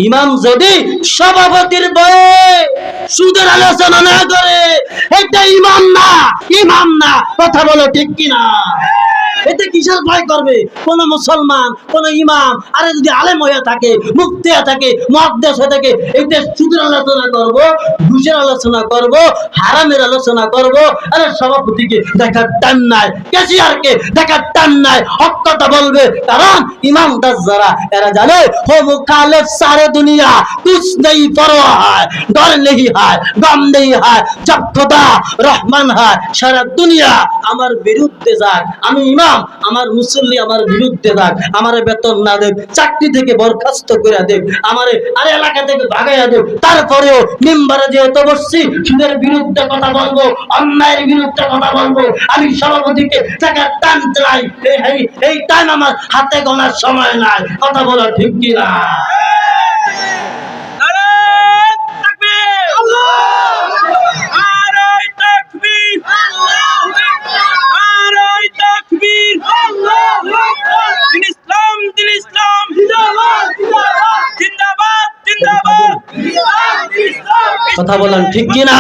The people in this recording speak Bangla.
ইমাম যদি সভাপতির বয়ে সুদের আলোচনা না করে, এটা ইমাম না, ইমাম না। কথা বলো ঠিক কিনা? এতে কিসের ভয় করবে কোন মুসলমান, কোন ইমাম? আরে যদি আলেম হয়ে থাকে, মুফতি হয়ে থাকে, মুহাদ্দিস হয়ে থাকে, এইটা সুদের আলোচনা করব, ঘুষের আলোচনা করব, হারামের আলোচনা করব? আরে সভাপতিকে দেখার টান নাই, ক্যাশিয়ারকে দেখার টান নাই, হক কথা বলবে। কারণ ইমামদার যারা, এরা জানে হো মুখালিফ সারে দুনিয়া কুছ নেই পরোয়া হয়, ডর নেই হয়, গম নেই হয়, জব খোদা রহমান হয়, সারা দুনিয়া আমার বিরুদ্ধে যাক, আমি ইমাম, আমার মুসল্লি আমার বিরুদ্ধে যাক, আমার বেতন না দেব, চাকরি থেকে বরখাস্ত করে দেব, আমারে আরে এলাকা থেকে ভাগাইয়া দেব, তারপরেও মিম্বারে যেহেতু বসছি, সুদের বিরুদ্ধে কথা বলবো, অন্যায়ের বিরুদ্ধে কথা বলবো। আমি সভাপতিকে টাকা টান চাই, এই টাইম আমার হাতে গোনার সময় নাই। কথা বলো ঠিক কিনা? কথা বলেন ঠিক কিনা?